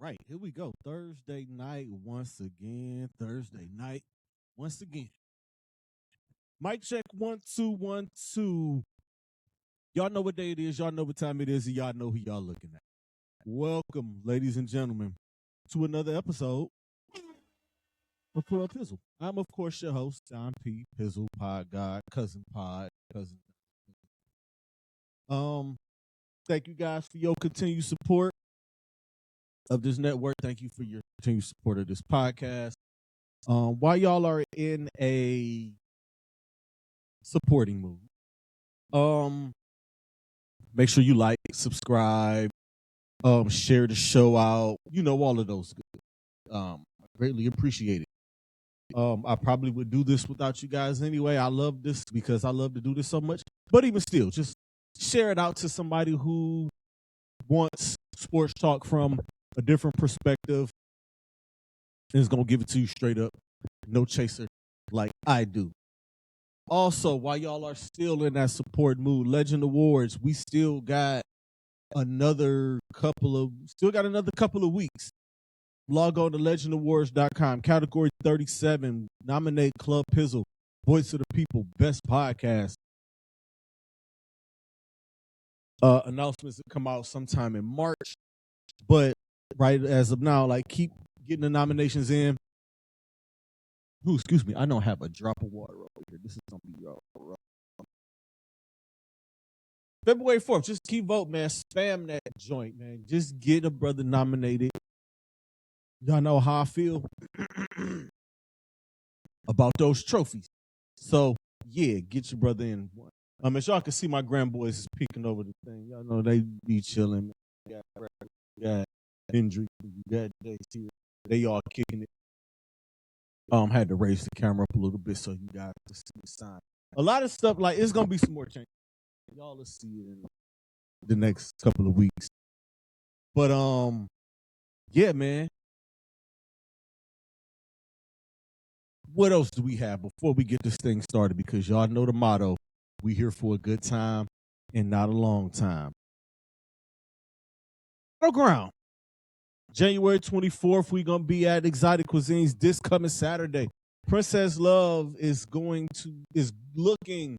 right, here we go. Thursday night once again. Thursday night once again. Mic check 1 2 1 2. Y'all know what day it is. Y'all know what time it is, and y'all know who y'all looking at. Welcome, ladies and gentlemen, to another episode of Club Pizzle. I'm, of course, your host, Don Pizzle, Pod God, Cousin Pod, Cousin. Thank you guys for your continued support of this network. Thank you for your continued support of this podcast. While y'all are in a supporting mood, make sure you like, subscribe, share the show out. You know, all of those good. I greatly appreciate it. I probably would do this without you guys anyway. I love this because I love to do this so much. But even still, just share it out to somebody who wants sports talk from a different perspective and is going to give it to you straight up. No chaser like I do. Also, while y'all are still in that support mood, Legend Awards, we still got another couple of weeks. Log on to legendawards.com. Category 37. Nominate Club Pizzle, Voice of the People, Best Podcast. Announcements that come out sometime in March. But right as of now, like, keep getting the nominations in. Ooh, excuse me. I don't have a drop of water over here. This is going to be rough. February 4th, just keep voting, man. Spam that joint, man. Just get a brother nominated. Y'all know how I feel about those trophies. So, yeah, get your brother in one. As y'all can see, my grandboys is peeking over the thing. Y'all know they be chilling. You got Hendrick, you got Dace here. They all kicking it. Had to raise the camera up a little bit so you guys can see the sign. A lot of stuff, like, it's going to be some more changes. Y'all will see it in the next couple of weeks. But, yeah, man. What else do we have before we get this thing started? Because y'all know the motto, we here for a good time and not a long time. Battleground. January 24th, we're going to be at Exotic Cuisines this coming Saturday. Princess Love is looking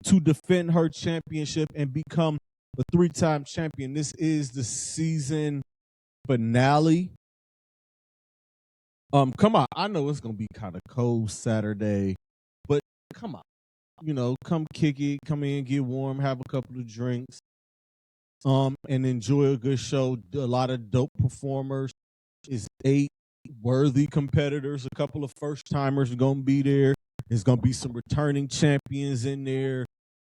to defend her championship and become a 3-time champion. This is the season finale. Come on. I know it's gonna be kind of cold Saturday, but come on. You know, come kick it, come in, get warm, have a couple of drinks, and enjoy a good show. A lot of dope performers. It's 8 worthy competitors. A couple of first timers are gonna be there. There's gonna be some returning champions in there.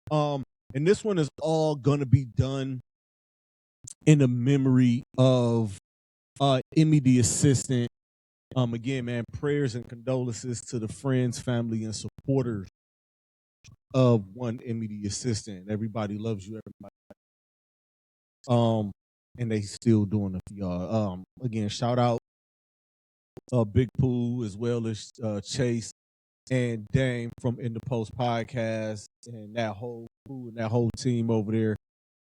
And this one is all gonna be done in the memory of Emmy the assistant. Again, man, prayers and condolences to the friends, family, and supporters of one Emmy the assistant. Everybody loves you, everybody. And they still doing it for y'all. Again, shout out Big Pooh as well as Chase and Dame from In the Post Podcast and that whole crew and that whole team over there.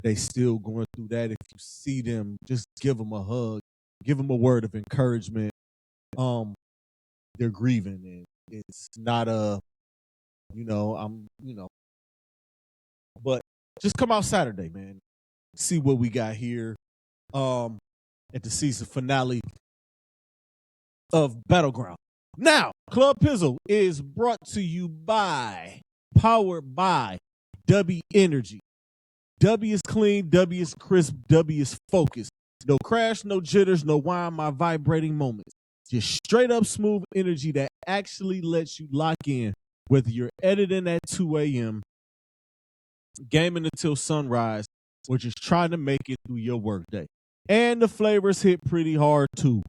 They still going through that. If you see them, just give them a hug, give them a word of encouragement. They're grieving, and it's not but just come out Saturday, man. See what we got here. At the season finale of Battleground. Now, Club Pizzle is brought to you powered by W Energy. W is clean, W is crisp, W is focused. No crash, no jitters, no why am I vibrating moments. Just straight up smooth energy that actually lets you lock in, whether you're editing at 2 a.m., gaming until sunrise, or just trying to make it through your workday. And the flavors hit pretty hard too.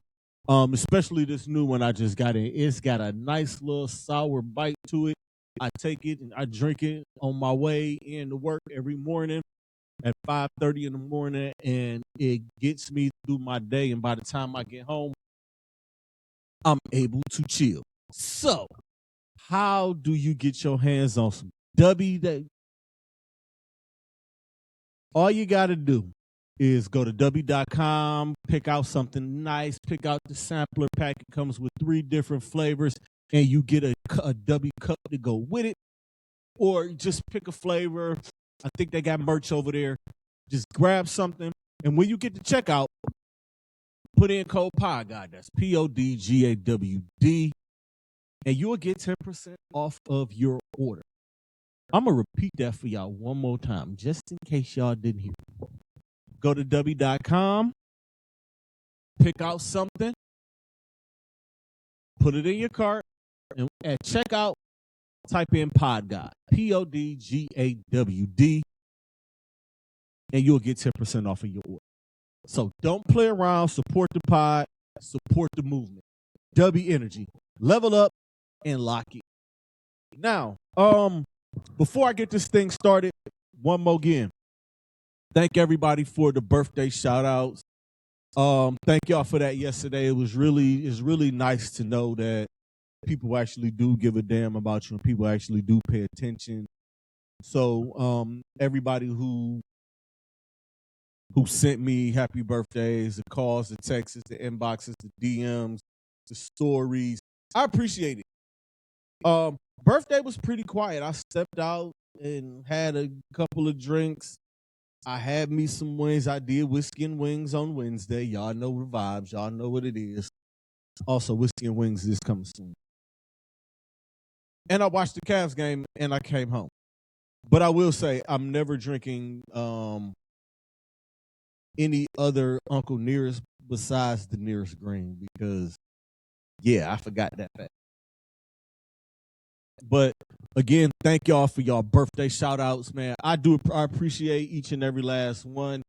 Especially this new one I just got in. It's got a nice little sour bite to it. I take it and I drink it on my way into work every morning at 5:30 in the morning, and it gets me through my day. And by the time I get home, I'm able to chill. So, how do you get your hands on some W? All you got to do is go to w.com, pick out something nice, pick out the sampler pack. It comes with 3 different flavors, and you get a W cup to go with it. Or just pick a flavor. I think they got merch over there. Just grab something, and when you get to checkout, put in code PODGAWD. That's PODGAWD, and you'll get 10% off of your order. I'm going to repeat that for y'all one more time, just in case y'all didn't hear it. Go to w.com, pick out something, put it in your cart, and at checkout, type in PODGAWD, PODGAWD, and you'll get 10% off of your order. So don't play around. Support the pod. Support the movement. W Energy. Level up and lock it. Now, before I get this thing started, one more again. Thank everybody for the birthday shout outs. Thank y'all for that yesterday. It's really nice to know that people actually do give a damn about you and people actually do pay attention. So everybody who sent me happy birthdays, the calls, the texts, the inboxes, the DMs, the stories, I appreciate it. Birthday was pretty quiet. I stepped out and had a couple of drinks. I had me some wings. I did whiskey and wings on Wednesday. Y'all know the vibes. Y'all know what it is. Also, whiskey and wings is coming soon. And I watched the Cavs game and I came home. But I will say I'm never drinking any other Uncle Nearest besides the Nearest Green because, yeah, I forgot that fact. But again, thank y'all for y'all birthday shout outs, man. I appreciate each and every last one.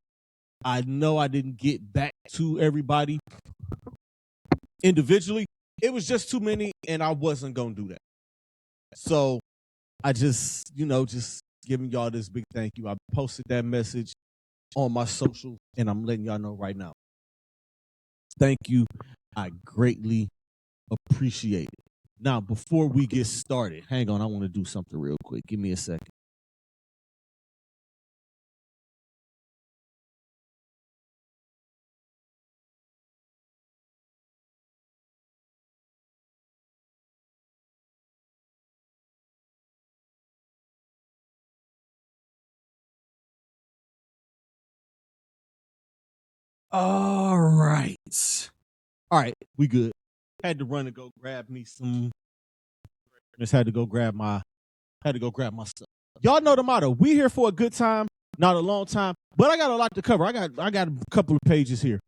I know I didn't get back to everybody individually. It was just too many, and I wasn't going to do that. So I just giving y'all this big thank you. I posted that message on my social, and I'm letting y'all know right now. Thank you. I greatly appreciate it. Now, before we get started, hang on, I want to do something real quick. Give me a second. All right, we good. Had to run and go grab me some. Just had to go grab my stuff. Y'all know the motto. We here for a good time, not a long time. But I got a lot to cover. I got a couple of pages here.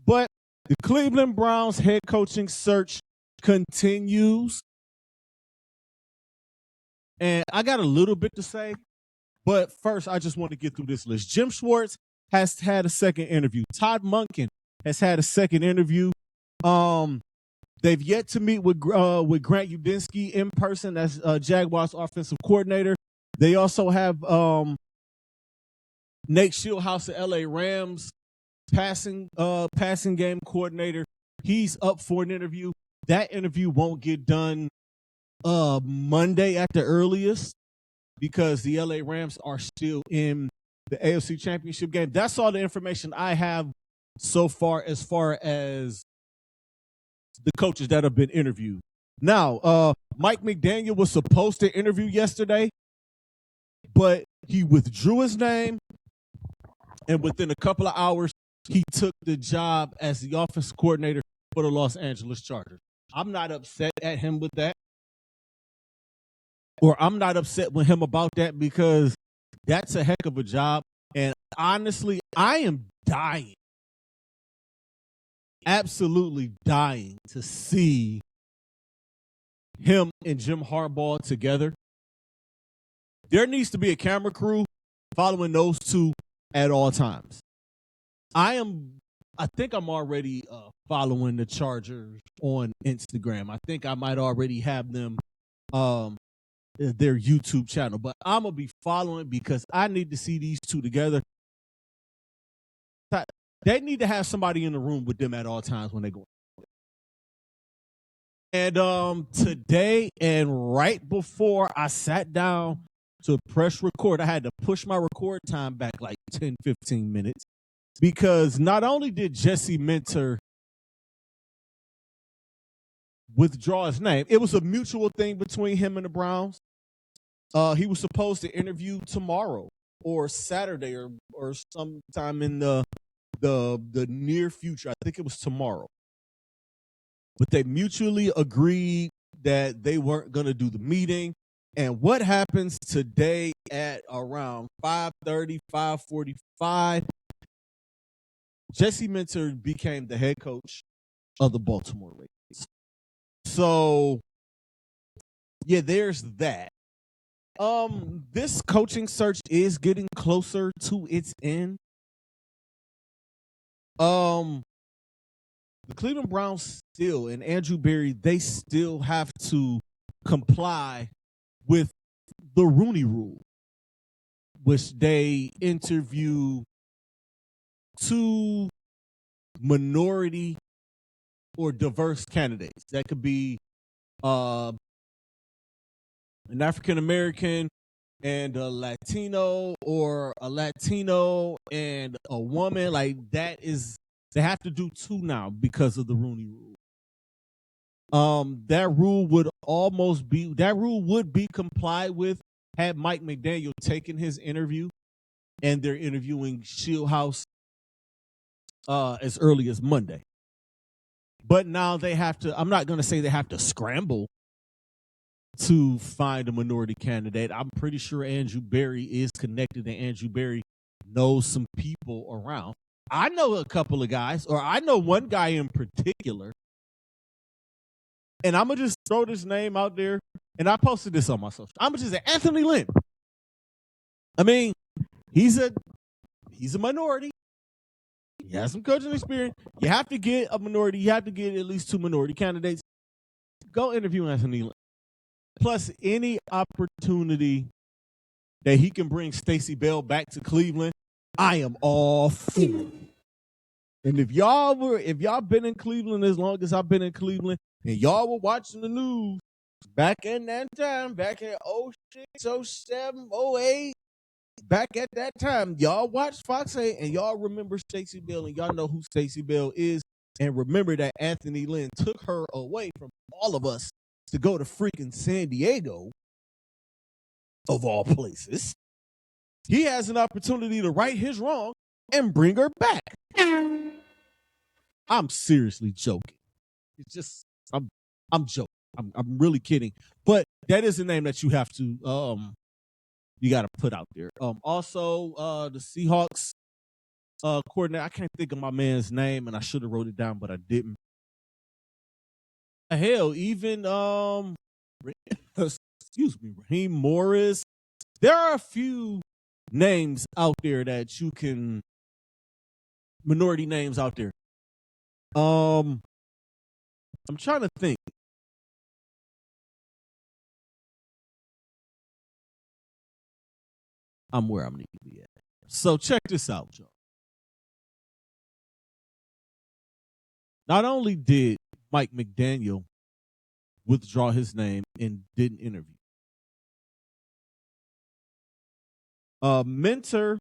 But the Cleveland Browns head coaching search continues. And I got a little bit to say. But first, I just want to get through this list. Jim Schwartz has had a second interview. Todd Monken has had a second interview. They've yet to meet with Grant Udinski in person as Jaguars offensive coordinator. They also have Nate Shieldhouse, the LA Rams passing game coordinator. He's up for an interview. That interview won't get done Monday at the earliest because the LA Rams are still in the AFC Championship game. That's all the information I have so far as the coaches that have been interviewed. Now, Mike McDaniel was supposed to interview yesterday, but he withdrew his name, and within a couple of hours, he took the job as the offensive coordinator for the Los Angeles Chargers. I'm not upset at him with that, or I'm not upset with him about that because that's a heck of a job, and honestly, I am dying. Absolutely dying to see him and Jim Harbaugh together. There needs to be a camera crew following those two at all times. I think I'm already following the Chargers on Instagram. I think I might already have them their YouTube channel, but I'm gonna be following because I need to see these two together. They need to have somebody in the room with them at all times when they go. And today and right before I sat down to press record, I had to push my record time back like 10, 15 minutes because not only did Jesse Minter withdraw his name, it was a mutual thing between him and the Browns. He was supposed to interview tomorrow or Saturday or sometime in the near future. I think it was tomorrow. But they mutually agreed that they weren't going to do the meeting. And what happens today at around 5:30, 5:45, Jesse Minter became the head coach of the Baltimore Ravens. So, yeah, there's that. This coaching search is getting closer to its end. The Cleveland Browns still, and Andrew Berry, they still have to comply with the Rooney Rule, which they interview 2 minority or diverse candidates. That could be an African American and a Latino, or a Latino and a woman. Like, that is, they have to do 2 now because of the Rooney Rule. That rule would be complied with had Mike McDaniel taken his interview, and they're interviewing Shieldhouse as early as Monday. But now they have to, I'm not going to say they have to scramble to find a minority candidate. I'm pretty sure Andrew Berry is connected, and Andrew Berry knows some people around. I know a couple of guys, or I know one guy in particular, and I'm going to just throw this name out there, and I posted this on my social. I'm going to just say Anthony Lynn. I mean, he's a minority. He has some coaching experience. You have to get a minority. You have to get at least 2 minority candidates. Go interview Anthony Lynn. Plus, any opportunity that he can bring Stacey Bell back to Cleveland, I am all for it. And if y'all been in Cleveland as long as I've been in Cleveland, and y'all were watching the news back in that time, back in 06, 07, 08, back at that time, y'all watched Fox 8 and y'all remember Stacey Bell, and y'all know who Stacey Bell is, and remember that Anthony Lynn took her away from all of us to go to freaking San Diego, of all places. He has an opportunity to right his wrong and bring her back. I'm seriously joking. It's just, I'm joking. I'm really kidding. But that is a name that you have to you got to put out there. Also, the Seahawks coordinator, I can't think of my man's name, and I should have wrote it down, but I didn't. Hell, even Raheem Morris. There are a few names out there that you can, minority names out there. I'm trying to think. I'm where I'm need to be at. So check this out, Joe. Not only did Mike McDaniel withdraw his name and didn't interview, Minter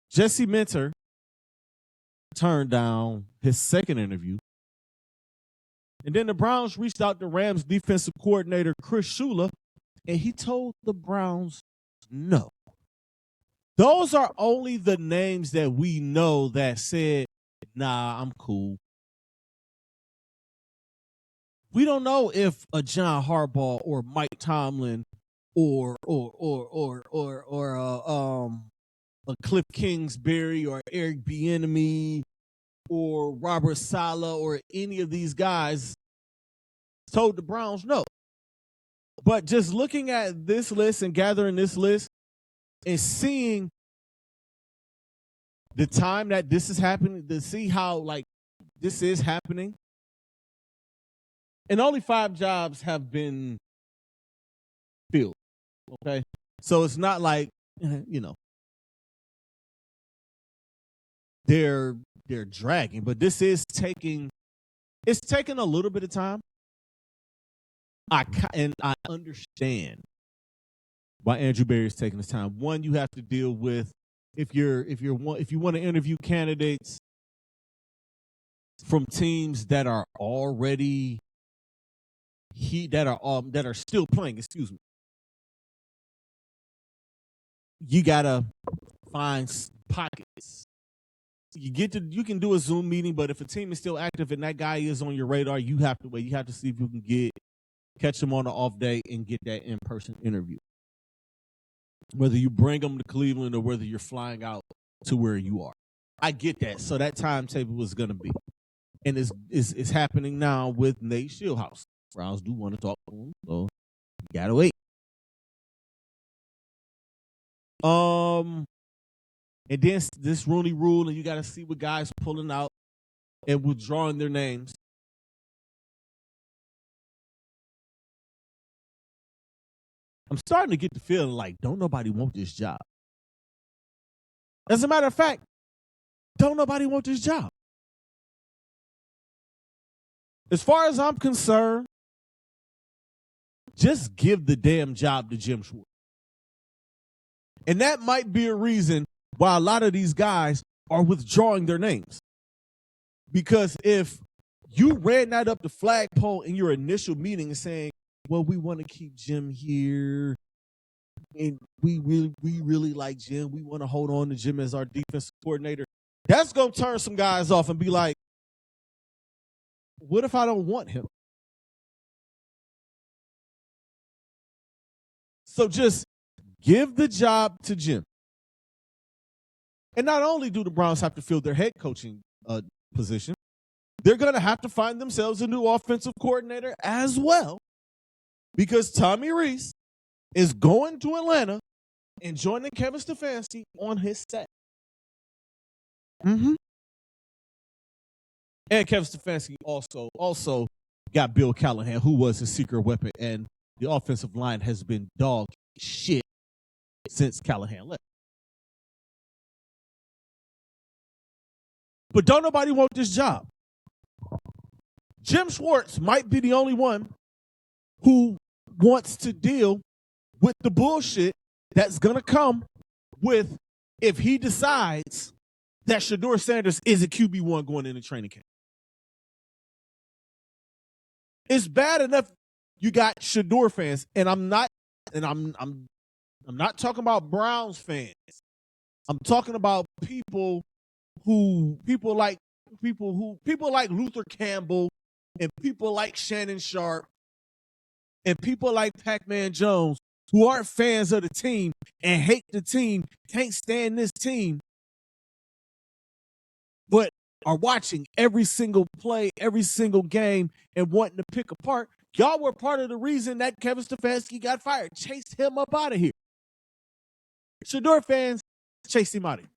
Jesse Minter turned down his second interview. And then the Browns reached out to Rams defensive coordinator Chris Shula, and he told the Browns no. Those are only the names that we know that said, nah, I'm cool. We don't know if a John Harbaugh or Mike Tomlin or a Cliff Kingsbury or Eric Bieniemy or Robert Saleh or any of these guys told the Browns no. But just looking at this list and gathering this list and seeing the time that this is happening, to see how like this is happening, and only 5 jobs have been filled. Okay, so it's not like they're dragging, but this is taking a little bit of time. I understand why Andrew Berry is taking his time. One, you have to deal with if you want to interview candidates from teams that are already that are still playing. Excuse me. You gotta find pockets. You can do a Zoom meeting, but if a team is still active and that guy is on your radar, you have to wait. You have to see if you can catch him on an off day and get that in-person interview. Whether you bring them to Cleveland or whether you're flying out to where you are. I get that. So that timetable was going to be. And it's happening now with Nate Shieldhouse. Browns do want to talk to him, so you got to wait. And then this Rooney Rule, and you got to see what guys pulling out and withdrawing their names. I'm starting to get the feeling like don't nobody want this job. As a matter of fact, don't nobody want this job. As far as I'm concerned, just give the damn job to Jim Schwartz. And that might be a reason why a lot of these guys are withdrawing their names. Because if you ran that up the flagpole in your initial meeting and saying, well, we want to keep Jim here, and we really like Jim. We want to hold on to Jim as our defensive coordinator. That's going to turn some guys off and be like, what if I don't want him? So just give the job to Jim. And not only do the Browns have to fill their head coaching position, they're going to have to find themselves a new offensive coordinator as well. Because Tommy Rees is going to Atlanta and joining Kevin Stefanski on his set. Mm-hmm. And Kevin Stefanski also got Bill Callahan, who was his secret weapon, and the offensive line has been dog shit since Callahan left. But don't nobody want this job. Jim Schwartz might be the only one who wants to deal with the bullshit that's going to come with if he decides that Shedeur Sanders is a QB1 going into training camp. It's bad enough you got Shedeur fans, and I'm not talking about Browns fans. I'm talking about people like Luther Campbell and people like Shannon Sharp and people like Pac-Man Jones who aren't fans of the team and hate the team, can't stand this team, but are watching every single play, every single game, and wanting to pick apart. Y'all were part of the reason that Kevin Stefanski got fired. Chased him up out of here. Shedeur fans, chased him out of here.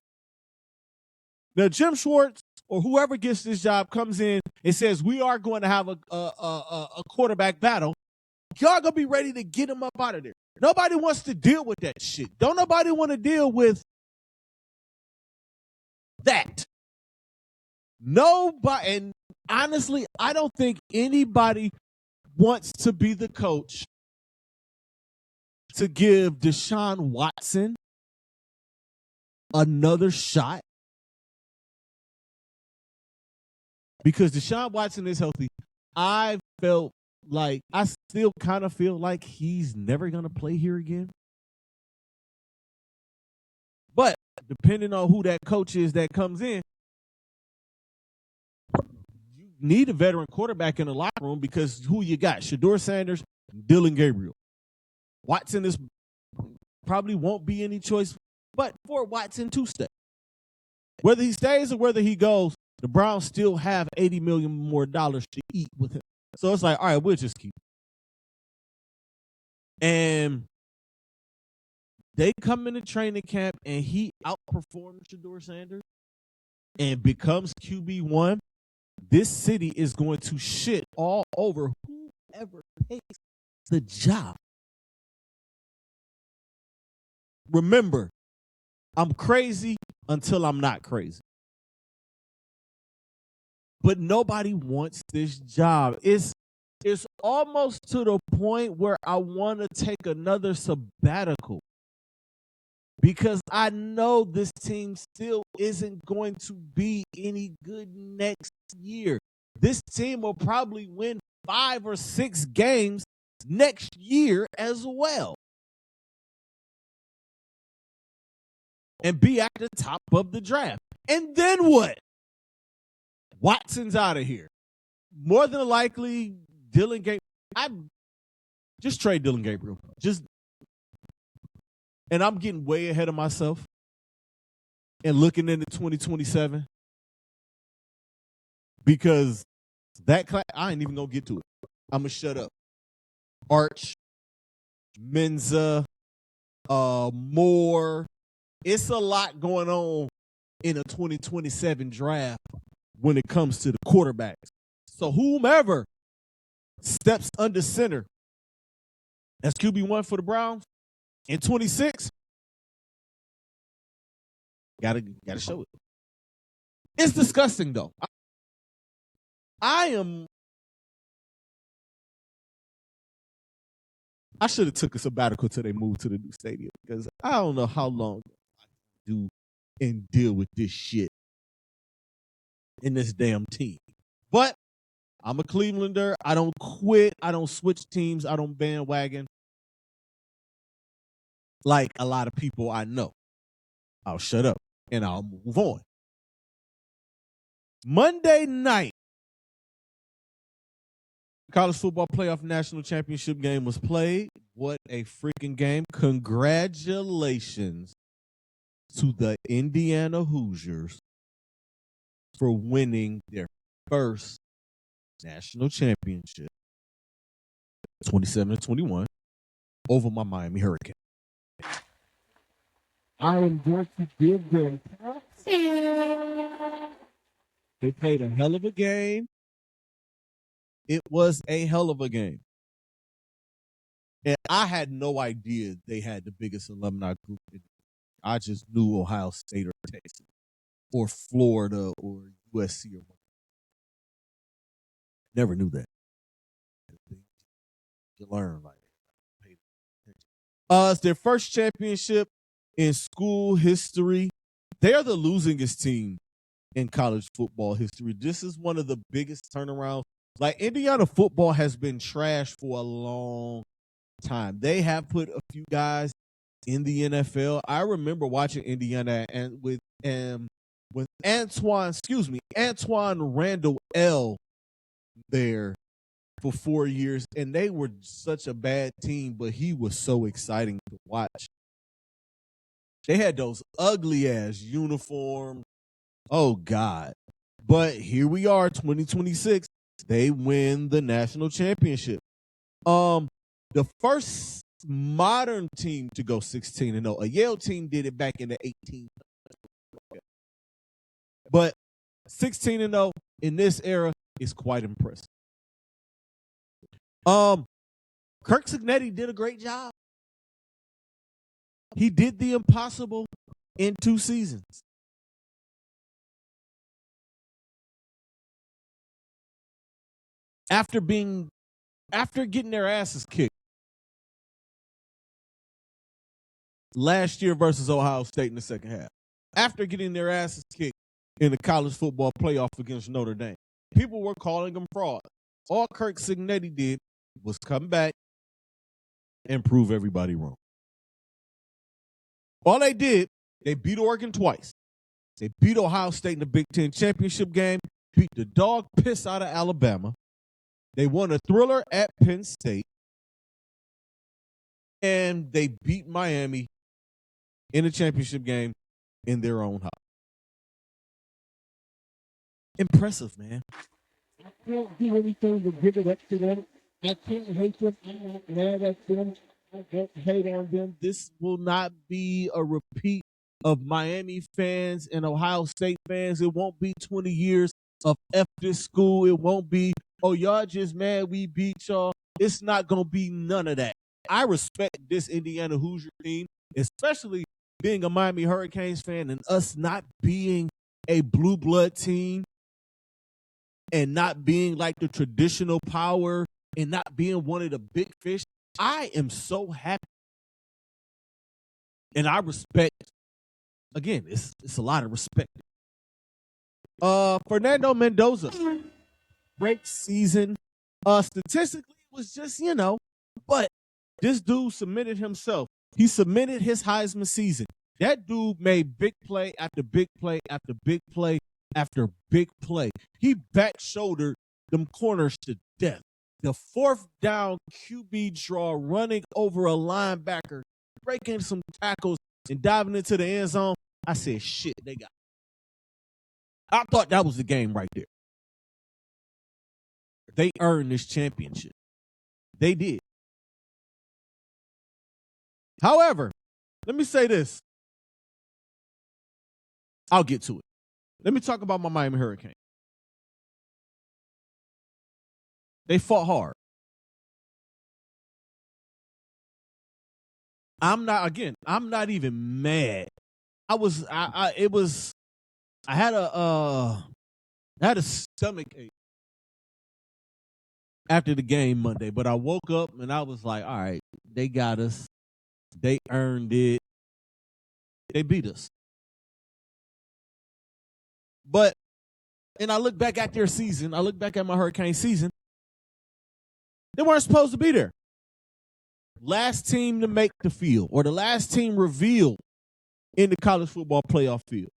Now, Jim Schwartz or whoever gets this job comes in and says, we are going to have a quarterback battle. Y'all going to be ready to get him up out of there. Nobody wants to deal with that shit. Don't nobody want to deal with that. Nobody, and honestly, I don't think anybody wants to be the coach to give Deshaun Watson another shot. Because Deshaun Watson is healthy. I still kind of feel like he's never going to play here again. But depending on who that coach is that comes in, you need a veteran quarterback in the locker room because who you got? Shedeur Sanders, Dylan Gabriel. Watson probably won't be any choice but for Watson to stay. Whether he stays or whether he goes, the Browns still have $80 million more to eat with him. So it's like, all right, we'll just keep it. And they come into training camp and he outperforms Shedeur Sanders and becomes QB1. This city is going to shit all over whoever takes the job. Remember, I'm crazy until I'm not crazy. But nobody wants this job. It's almost to the point where I want to take another sabbatical because I know this team still isn't going to be any good next year. This team will probably win 5 or 6 games next year as well and be at the top of the draft. And then what? Watson's out of here. More than likely, Dylan Gabriel. I just trade Dylan Gabriel. And I'm getting way ahead of myself and looking into 2027 because that class, I ain't even gonna get to it. I'm gonna shut up. Arch, Menza, Moore. It's a lot going on in a 2027 draft when it comes to the quarterbacks. So whomever steps under center as QB1 for the Browns in 26, gotta show it. It's disgusting though. I should have took a sabbatical till they moved to the new stadium because I don't know how long I can do and deal with this shit in this damn team. But I'm a Clevelander. I don't quit. I don't switch teams. I don't bandwagon like a lot of people I know. I'll shut up and I'll move on. Monday night, college football playoff national championship game was played. What a freaking game. Congratulations to the Indiana Hoosiers for winning their first national championship, 27-21, over my Miami Hurricane. I am going to give them props. They played a hell of a game. It was a hell of a game. And I had no idea they had the biggest alumni group. I just knew Ohio State or Texas or Florida or USC or whatever. Never knew that. You learn like it's their first championship in school history. They are the losingest team in college football history. This is one of the biggest turnarounds. Like, Indiana football has been trash for a long time. They have put a few guys in the NFL. I remember watching Indiana and with Antoine Randall L there for 4 years, and they were such a bad team, but he was so exciting to watch. They had those ugly ass uniforms. Oh God. But here we are, 2026. They win the national championship. The first modern team to go 16-0. A Yale team did it back in the 1800s. But 16-0 in this era is quite impressive. Kirk Cignetti did a great job. He did the impossible in 2 seasons. After getting their asses kicked last year versus Ohio State in the second half, after getting their asses kicked in the college football playoff against Notre Dame, people were calling them fraud. All Kirk Cignetti did was come back and prove everybody wrong. All they did, they beat Oregon twice. They beat Ohio State in the Big Ten championship game, beat the dog piss out of Alabama. They won a thriller at Penn State, and they beat Miami in the championship game in their own house. Impressive, man. I can't do anything but give it up to them. I can't hate them. I'm not mad at them. I don't hate on them. This will not be a repeat of Miami fans and Ohio State fans. It won't be 20 years of F this school. It won't be, oh, y'all just mad we beat y'all. It's not going to be none of that. I respect this Indiana Hoosier team, especially being a Miami Hurricanes fan and us not being a blue blood team and not being like the traditional power and not being one of the big fish, I am so happy. And I respect, again, it's a lot of respect. Fernando Mendoza, great season. Statistically, it was just, but this dude submitted himself. He submitted his Heisman season. That dude made big play after big play after big play after big play. He back-shouldered them corners to death. The fourth down QB draw, running over a linebacker, breaking some tackles, and diving into the end zone. I said, shit, they got it. I thought that was the game right there. They earned this championship. They did. However, let me say this. I'll get to it. Let me talk about my Miami Hurricanes. They fought hard. I'm not even mad. I had a stomach ache after the game Monday, but I woke up and I was like, all right, they got us. They earned it. They beat us. And I look back at their season. I look back at my Hurricane season. They weren't supposed to be there. Last team to make the field, or the last team revealed in the college football playoff field.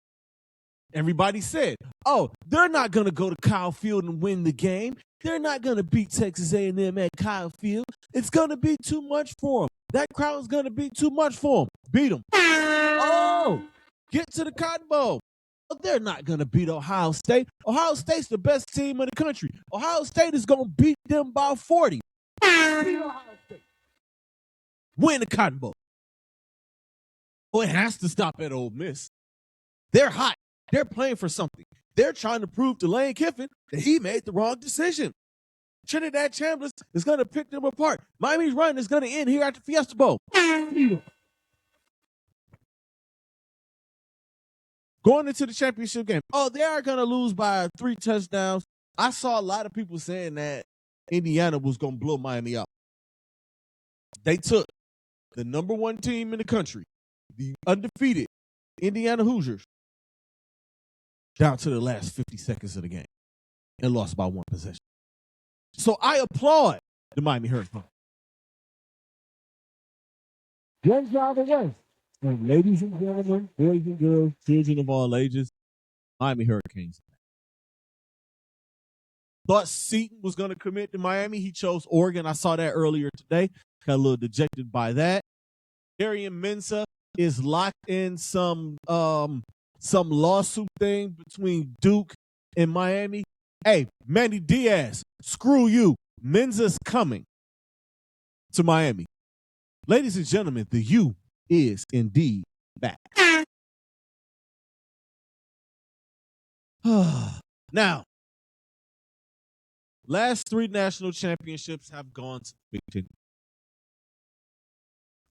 Everybody said, oh, they're not going to go to Kyle Field and win the game. They're not going to beat Texas A&M at Kyle Field. It's going to be too much for them. That crowd's going to be too much for them. Beat them. Oh, get to the Cotton Bowl. They're not going to beat Ohio State. Ohio State's the best team in the country. Ohio State is going to beat them by 40. Beat Ohio State. Win the Cotton Bowl. Well, it has to stop at Ole Miss. They're hot. They're playing for something. They're trying to prove to Lane Kiffin that he made the wrong decision. Trinidad Chambliss is going to pick them apart. Miami's run is going to end here at the Fiesta Bowl. Going into the championship game. Oh, they are going to lose by 3 touchdowns. I saw a lot of people saying that Indiana was going to blow Miami out. They took the number 1 team in the country, the undefeated Indiana Hoosiers, down to the last 50 seconds of the game and lost by 1 possession. So I applaud the Miami Hurricanes. Great job again. And ladies and gentlemen, boys and girls, children of all ages, Miami Hurricanes. Thought Seton was going to commit to Miami. He chose Oregon. I saw that earlier today. Got a little dejected by that. Darian Mensah is locked in some lawsuit thing between Duke and Miami. Hey, Manny Diaz, screw you. Mensah's coming to Miami. Ladies and gentlemen, the U is indeed back. Now, last 3 national championships have gone to the Big Ten.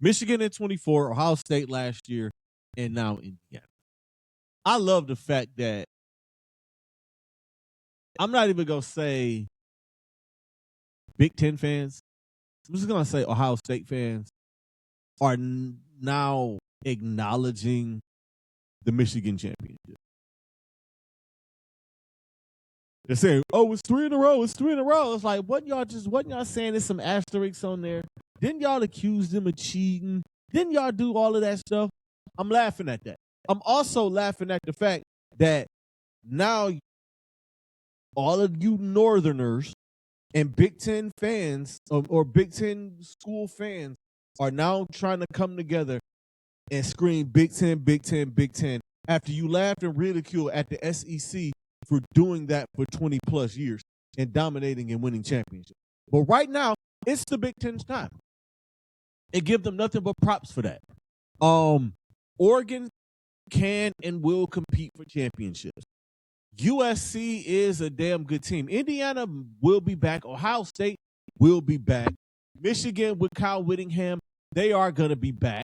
Michigan in 24, Ohio State last year, and now Indiana. I love the fact that I'm not even going to say Big Ten fans. I'm just going to say Ohio State fans are now acknowledging the Michigan championship. They're saying, oh, it's 3 in a row. It's 3 in a row. It's like, wasn't y'all saying there's some asterisks on there? Didn't y'all accuse them of cheating? Didn't y'all do all of that stuff? I'm laughing at that. I'm also laughing at the fact that now all of you Northerners and Big Ten fans or Big Ten school fans are now trying to come together and scream Big Ten, Big Ten, Big Ten after you laughed and ridiculed at the SEC for doing that for 20 plus years and dominating and winning championships. But right now, it's the Big Ten's time. And give them nothing but props for that. Oregon can and will compete for championships. USC is a damn good team. Indiana will be back. Ohio State will be back. Michigan with Kyle Whittingham, they are going to be back.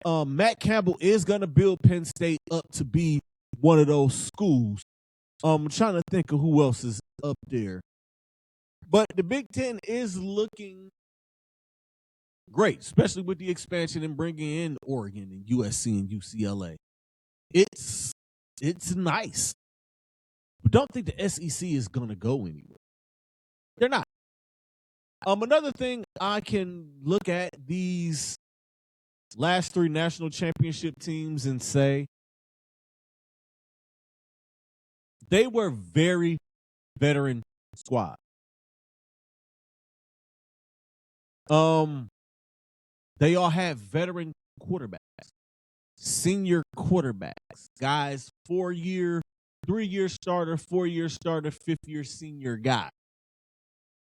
Matt Campbell is going to build Penn State up to be one of those schools. I'm trying to think of who else is up there. But the Big Ten is looking great, especially with the expansion and bringing in Oregon and USC and UCLA. It's nice. But don't think the SEC is going to go anywhere. They're not. Another thing I can look at these last 3 national championship teams and say they were very veteran squad. They all have veteran quarterbacks, senior quarterbacks, guys, 4-year, 3-year starter, 4-year starter, 5th-year senior guy.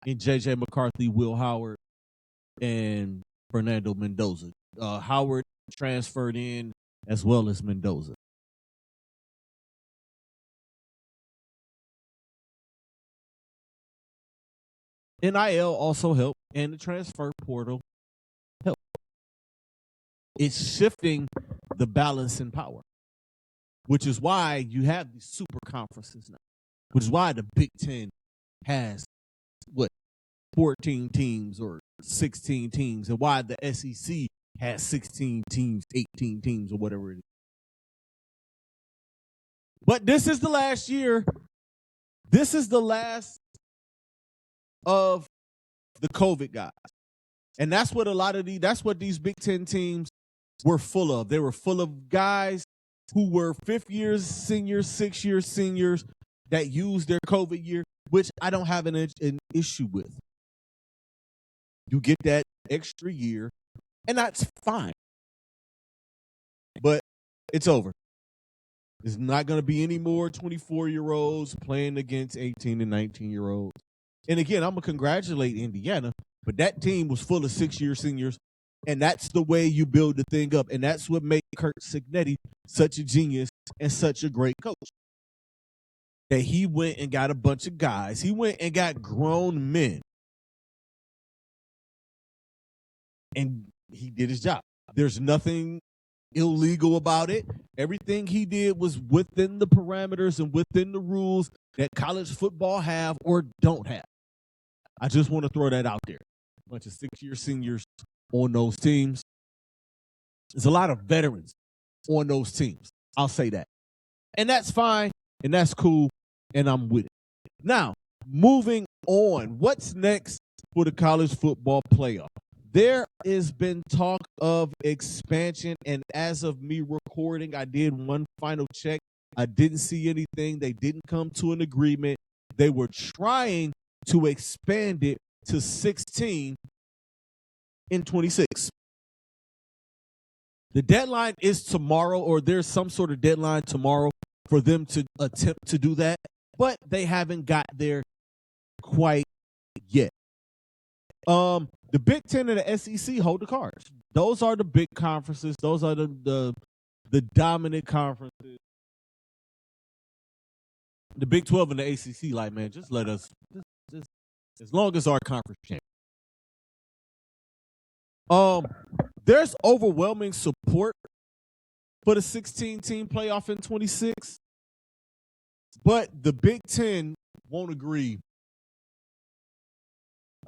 In J.J. McCarthy, Will Howard, and Fernando Mendoza. Howard transferred in as well as Mendoza. NIL also helped, and the transfer portal helped. It's shifting the balance in power, which is why you have these super conferences now, which is why the Big Ten has, 14 teams or 16 teams, and why the SEC has 16 teams, 18 teams, or whatever it is. But this is the last year. This is the last of the COVID guys. And that's what that's what these Big Ten teams were full of. They were full of guys who were 5th-year seniors, 6-year seniors that used their COVID year, which I don't have an issue with. You get that extra year, and that's fine. But it's over. There's not going to be any more 24-year-olds playing against 18 and 19-year-olds. And again, I'm going to congratulate Indiana, but that team was full of 6-year seniors, and that's the way you build the thing up. And that's what made Kurt Cignetti such a genius and such a great coach. That he went and got a bunch of guys. He went and got grown men. And he did his job. There's nothing illegal about it. Everything he did was within the parameters and within the rules that college football have or don't have. I just want to throw that out there. A bunch of 6-year seniors on those teams. There's a lot of veterans on those teams. I'll say that. And that's fine, and that's cool, and I'm with it. Now, moving on. What's next for the college football playoff? There has been talk of expansion, and as of me recording, I did one final check. I didn't see anything. They didn't come to an agreement. They were trying to expand it to 16 in 26. The deadline is tomorrow, or there's some sort of deadline tomorrow for them to attempt to do that, but they haven't got there quite yet. The Big Ten and the SEC hold the cards. Those are the big conferences. Those are the dominant conferences. The Big 12 and the ACC, like, man, just let us, just as long as our conference champion. There's overwhelming support for the 16-team playoff in 26, but the Big Ten won't agree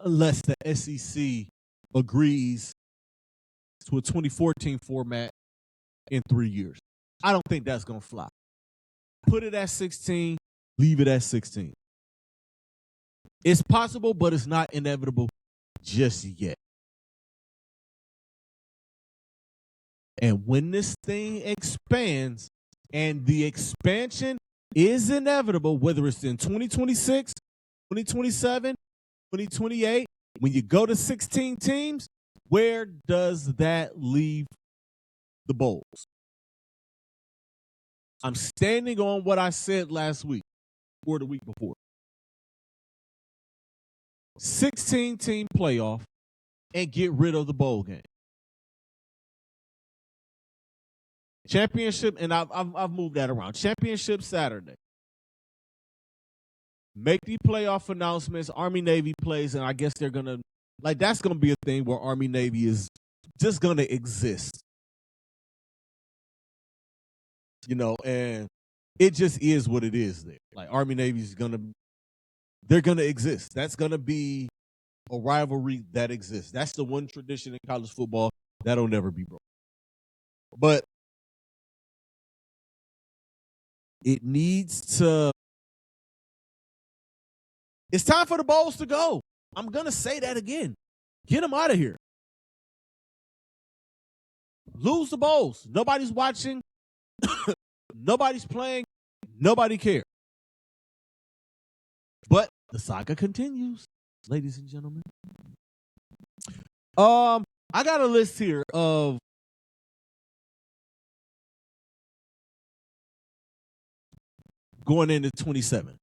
unless the SEC agrees to a 2014 format in 3 years. I don't think that's going to fly. Put it at 16, leave it at 16. It's possible, but it's not inevitable just yet. And when this thing expands, and the expansion is inevitable, whether it's in 2026, 2027, 2028, when you go to 16 teams, where does that leave the bowls? I'm standing on what I said last week or the week before. 16-team playoff and get rid of the bowl game. Championship, and I've moved that around. Championship Saturday. Make the playoff announcements. Army-Navy plays, and I guess they're going to, like, that's going to be a thing where Army-Navy is just going to exist. You know, and it just is what it is there. Like, Army-Navy is going to they're going to exist. That's going to be a rivalry that exists. That's the one tradition in college football that'll never be broken. But it needs to. It's time for the bowls to go. I'm going to say that again. Get them out of here. Lose the bowls. Nobody's watching. Nobody's playing. Nobody cares. But the saga continues, ladies and gentlemen. I got a list here of going into 27.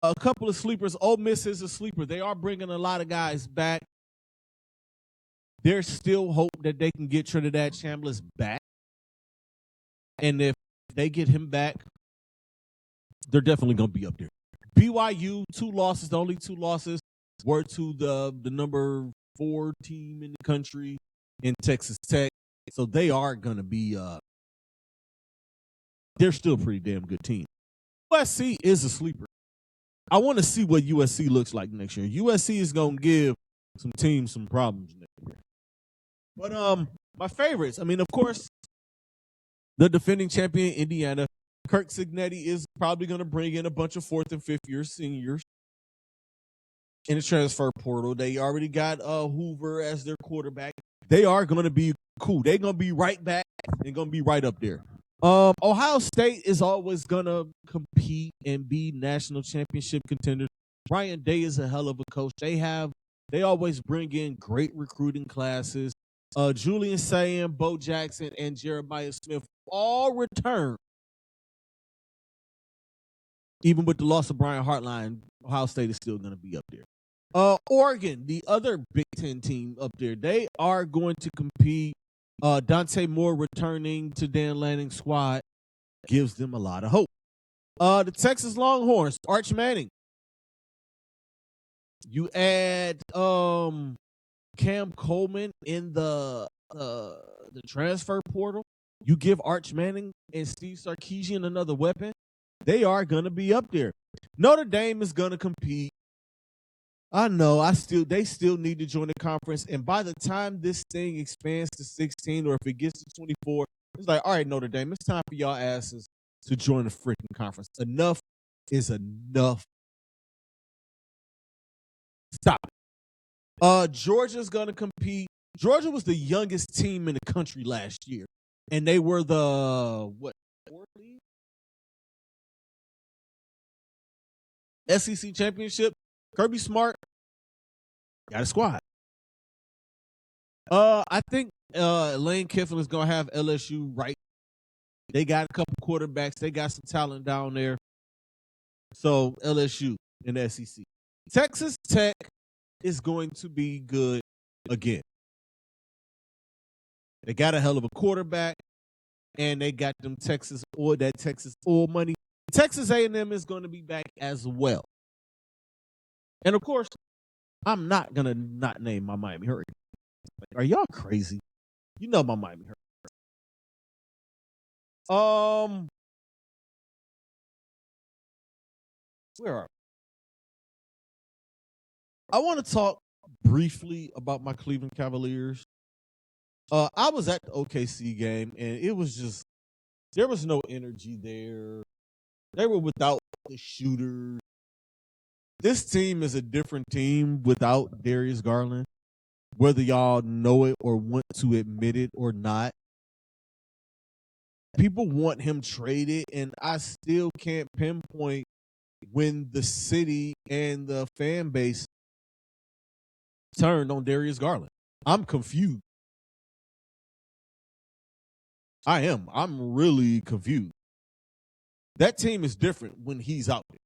A couple of sleepers. Ole Miss is a sleeper. They are bringing a lot of guys back. There's still hope that they can get Trinidad Chambliss back. And if they get him back, they're definitely going to be up there. BYU, 2 losses. The only 2 losses were to the number 4 team in the country in Texas Tech. So they are going to be they're still a pretty damn good team. USC is a sleeper. I want to see what USC looks like next year. USC is going to give some teams some problems next year. But my favorites, I mean, of course, the defending champion, Indiana. Kirk Cignetti is probably going to bring in a bunch of 4th and 5th year seniors in the transfer portal. They already got Hoover as their quarterback. They are going to be cool. They're going to be right back and going to be right up there. Ohio State is always going to compete and be national championship contenders. Ryan Day is a hell of a coach. They always bring in great recruiting classes. Julian Sayin, Bo Jackson, and Jeremiah Smith all return. Even with the loss of Brian Hartline, Ohio State is still going to be up there. Oregon, the other Big Ten team up there, they are going to compete. Dante Moore returning to Dan Lanning's squad gives them a lot of hope. The Texas Longhorns, Arch Manning. You add Cam Coleman in the transfer portal. You give Arch Manning and Steve Sarkisian another weapon. They are going to be up there. Notre Dame is going to compete. I know. They still need to join the conference. And by the time this thing expands to 16 or if it gets to 24, it's like, all right, Notre Dame, it's time for y'all asses to join the freaking conference. Enough is enough. Stop it. Georgia's going to compete. Georgia was the youngest team in the country last year. And they were the, fourth league? SEC championship. Kirby Smart got a squad. I think Lane Kiffin is going to have LSU right. They got a couple quarterbacks. They got some talent down there. So LSU in the SEC. Texas Tech is going to be good again. They got a hell of a quarterback, and they got them Texas oil money. Texas A&M is going to be back as well. And, of course, I'm not going to not name my Miami Hurricanes. Are y'all crazy? You know my Miami Hurricanes. Where are we? I want to talk briefly about my Cleveland Cavaliers. I was at the OKC game, and it was just, there was no energy there. They were without the shooter. This team is a different team without Darius Garland, whether y'all know it or want to admit it or not. People want him traded, and I still can't pinpoint when the city and the fan base turned on Darius Garland. I'm confused. I am. I'm really confused. That team is different when he's out there.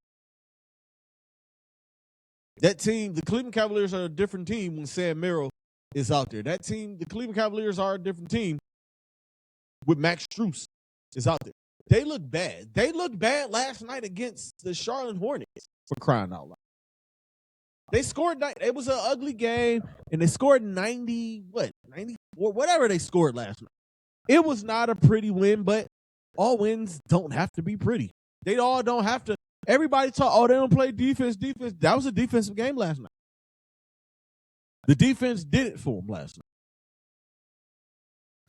That team, the Cleveland Cavaliers are a different team when Sam Merrill is out there. That team, the Cleveland Cavaliers are a different team with Max Strus is out there. They look bad. They looked bad last night against the Charlotte Hornets, for crying out loud. They scored, it was an ugly game, and they scored 94, whatever they scored last night. It was not a pretty win, but all wins don't have to be pretty. They all don't have to. Everybody talk, oh, they don't play defense. That was a defensive game last night. The defense did it for them last night.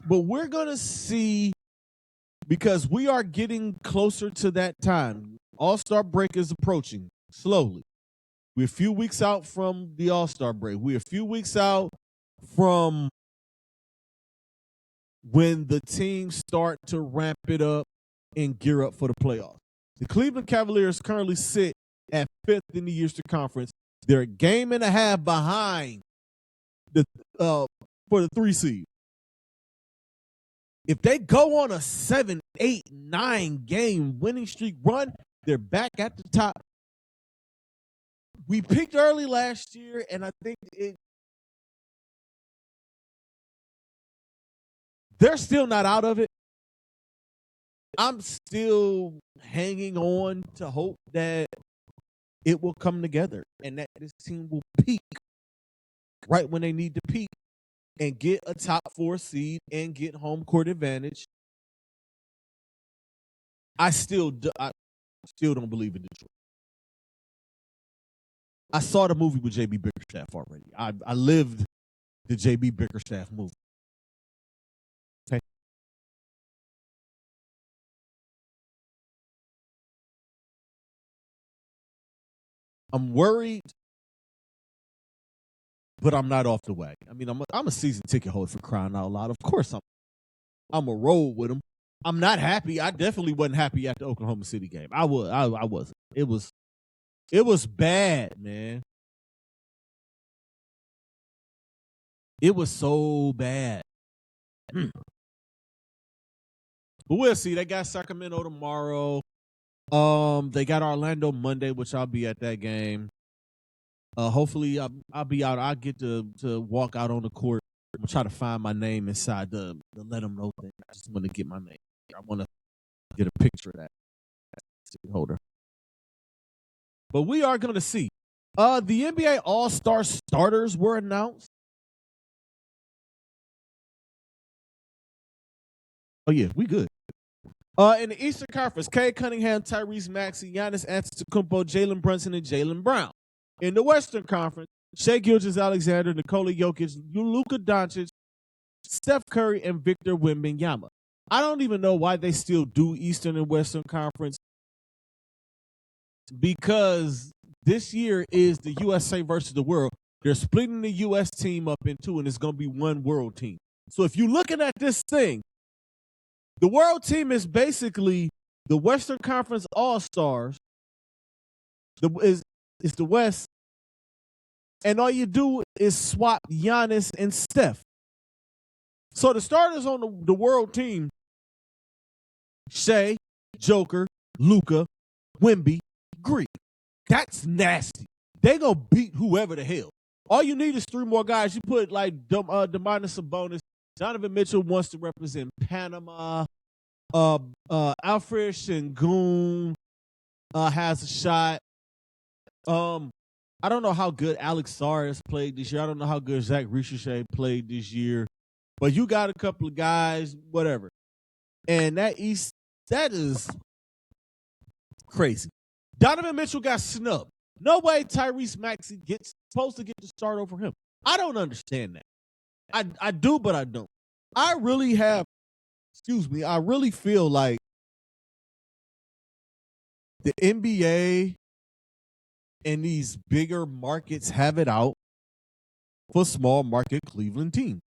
But we're going to see, because we are getting closer to that time. All-Star break is approaching slowly. We're a few weeks out from the All-Star break. We're a few weeks out from when the teams start to ramp it up and gear up for the playoffs. The Cleveland Cavaliers currently sit at 5th in the Eastern Conference. They're a game and a half behind for the 3 seed. If they go on a 7, 8, 9 game winning streak run, they're back at the top. We peaked early last year, and I think they're still not out of it. I'm still hanging on to hope that it will come together and that this team will peak right when they need to peak and get a top 4 seed and get home court advantage. I still don't believe in Detroit. I saw the movie with J.B. Bickerstaff already. I lived the J.B. Bickerstaff movie. Okay. I'm worried, but I'm not off the wagon. I mean, I'm a season ticket holder, for crying out loud. Of course, I'm a roll with them. I'm not happy. I definitely wasn't happy at the Oklahoma City game. I wasn't. It was bad, man. It was so bad. But we'll see. They got Sacramento tomorrow. They got Orlando Monday, which I'll be at that game. Hopefully I'll be out. I'll get to walk out on the court. I'm gonna try to find my name inside the let them know thing. I just want to get my name. I want to get a picture of that ticket holder. But we are going to see. The NBA All-Star starters were announced. Oh, yeah, we good. In the Eastern Conference, Cade Cunningham, Tyrese Maxey, Giannis Antetokounmpo, Jalen Brunson, and Jaylen Brown. In the Western Conference, Shai Gilgeous-Alexander, Nikola Jokic, Luka Doncic, Steph Curry, and Victor Wembanyama. I don't even know why they still do Eastern and Western Conference, because this year is the USA versus the world. They're splitting the U.S. team up in two, and it's going to be one world team. So if you're looking at this thing, the world team is basically the Western Conference All-Stars. It's the West. And all you do is swap Giannis and Steph. So the starters on the world team, Shai, Joker, Luka, Wemby, Greek. That's nasty. They gonna beat whoever the hell. All you need is 3 more guys. You put like Domantas Sabonis. Donovan Mitchell wants to represent Panama. Alfred Sengun has a shot. I don't know how good Alex Sarr has played this year. I don't know how good Zach Ricochet played this year. But you got a couple of guys, whatever. And that is crazy. Donovan Mitchell got snubbed. No way Tyrese Maxey supposed to get the start over him. I don't understand that. I do, but I don't. I really feel like the NBA and these bigger markets have it out for small market Cleveland teams.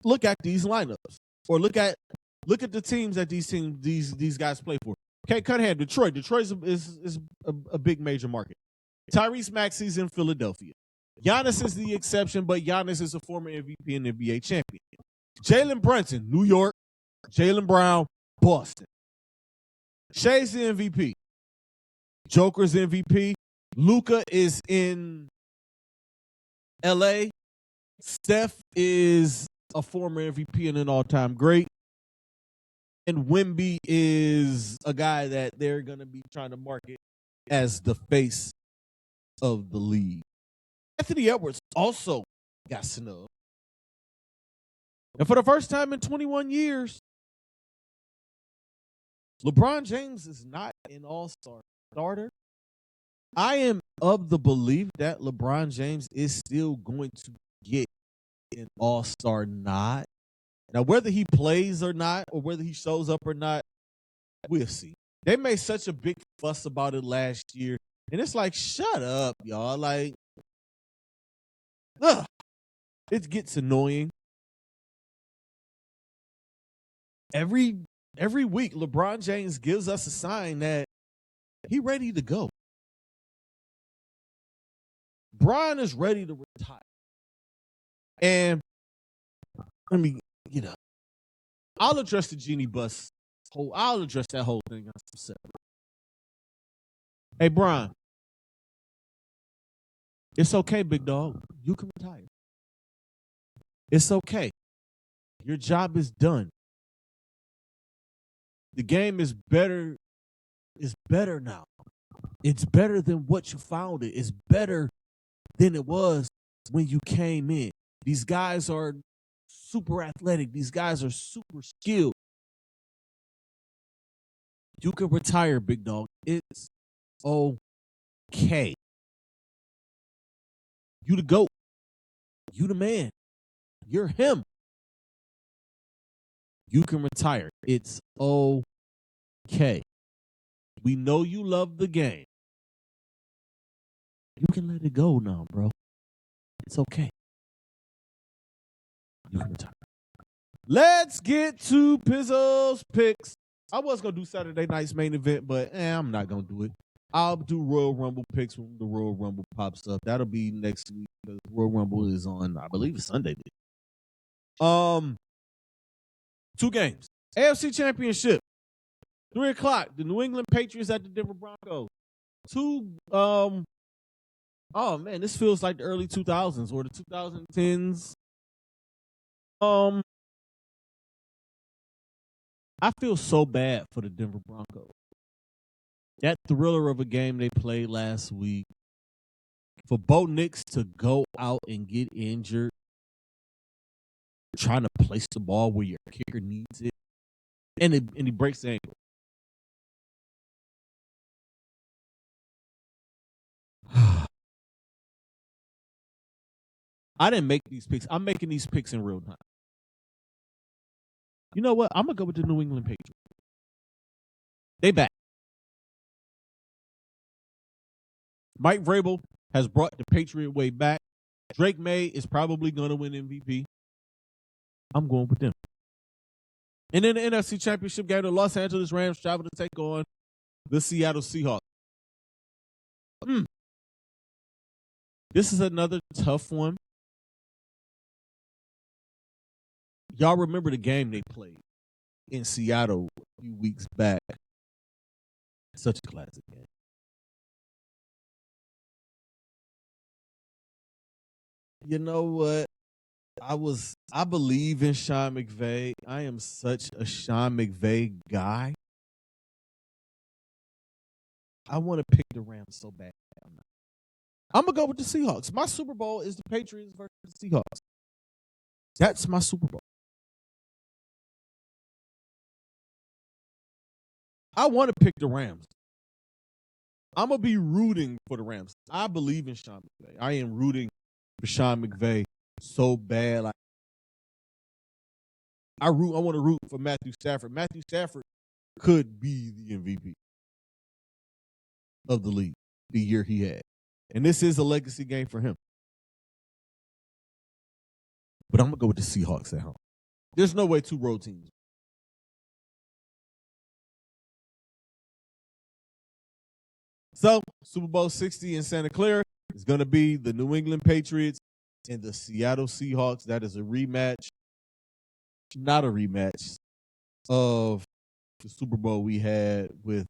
Look at these lineups, or look at the teams that these guys play for. Cade Cunningham, Detroit. Detroit is a big major market. Tyrese Maxey's in Philadelphia. Giannis is the exception, but Giannis is a former MVP and NBA champion. Jalen Brunson, New York. Jaylen Brown, Boston. Shai's the MVP. Joker's MVP. Luka is in LA. Steph is a former MVP and an all-time great. And Wemby is a guy that they're going to be trying to market as the face of the league. Anthony Edwards also got snubbed. And for the first time in 21 years, LeBron James is not an all-star starter. I am of the belief that LeBron James is still going to get an all-star nod. Now, whether he plays or not, or whether he shows up or not, we'll see. They made such a big fuss about it last year, and it's like, shut up, y'all. Like, ugh, it gets annoying. Every week, LeBron James gives us a sign that he ready to go. Bron is ready to retire. And let me, I'll address the Genie Bus. I'll address that whole thing on some separate. Hey, Bron. It's okay, big dog. You can retire. It's okay. Your job is done. The game is better. It's better now. It's better than what you found it. It's better than it was when you came in. These guys are super athletic. These guys are super skilled. You can retire, big dog. It's okay. You the GOAT. You the man. You're him. You can retire. It's okay. We know you love the game. You can let it go now, bro. It's okay. You can retire. Let's get to Pizzle's picks. I was going to do Saturday night's main event, but I'm not going to do it. I'll do Royal Rumble picks when the Royal Rumble pops up. That'll be next week because Royal Rumble is on, I believe it's Sunday. 2 games. AFC Championship. 3 o'clock. The New England Patriots at the Denver Broncos. Oh man, this feels like the early 2000s or the 2010s. I feel so bad for the Denver Broncos. That thriller of a game they played last week. For Bo Nix to go out and get injured, trying to place the ball where your kicker needs it, and he breaks the ankle. I didn't make these picks. I'm making these picks in real time. You know what? I'm going to go with the New England Patriots. They back. Mike Vrabel has brought the Patriot way back. Drake May is probably going to win MVP. I'm going with them. And then the NFC Championship game, the Los Angeles Rams travel to take on the Seattle Seahawks. This is another tough one. Y'all remember the game they played in Seattle a few weeks back. Such a classic game. You know what? I believe in Sean McVeigh. I am such a Sean McVeigh guy. I want to pick the Rams so bad. I'm going to go with the Seahawks. My Super Bowl is the Patriots versus the Seahawks. That's my Super Bowl. I want to pick the Rams. I'm going to be rooting for the Rams. I believe in Sean McVeigh. I am rooting for Sean McVeigh so bad. I want to root for Matthew Stafford. Matthew Stafford could be the MVP of the league the year he had. And this is a legacy game for him. But I'm going to go with the Seahawks at home. There's no way 2 road teams. So, Super Bowl 60 in Santa Clara is going to be the New England Patriots and the Seattle Seahawks. That is a rematch, not a rematch, of the Super Bowl we had with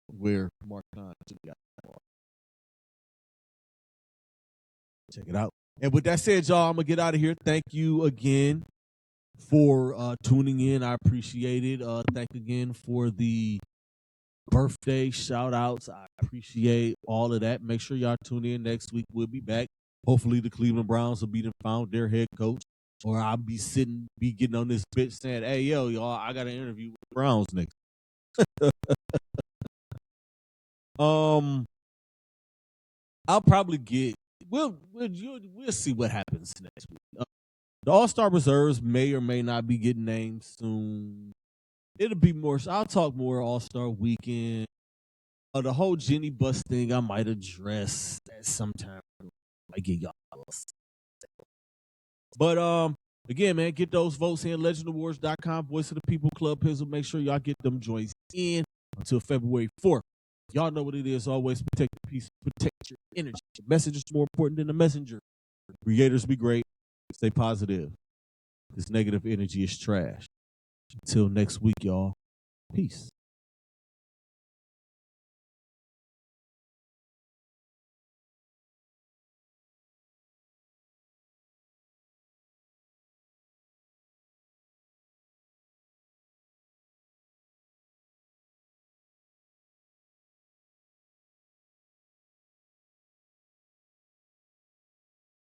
where Mark Kahn got the ball. Check it out. And with that said, y'all, I'm going to get out of here. Thank you again for tuning in. I appreciate it. Thank again for the birthday shout outs. I appreciate all of that. Make sure y'all tune in next week. We'll be back. Hopefully the Cleveland Browns will be found their head coach. Or I'll be getting on this bitch saying, hey, yo, y'all, I got an interview with the Browns next. I'll probably we'll see what happens next week. The All-Star reserves may or may not be getting named soon. It'll be more. I'll talk more All-Star weekend. The whole Jenny Bus thing I might address at some time. I get y'all. But again, man, get those votes in. LegendAwards.com, Voice of the People, Club Pizzle. Make sure y'all get them joints in until February 4th. Y'all know what it is. Always protect the peace, protect your energy. The message is more important than the messenger. Creators be great. Stay positive. This negative energy is trash. Until next week, y'all. Peace.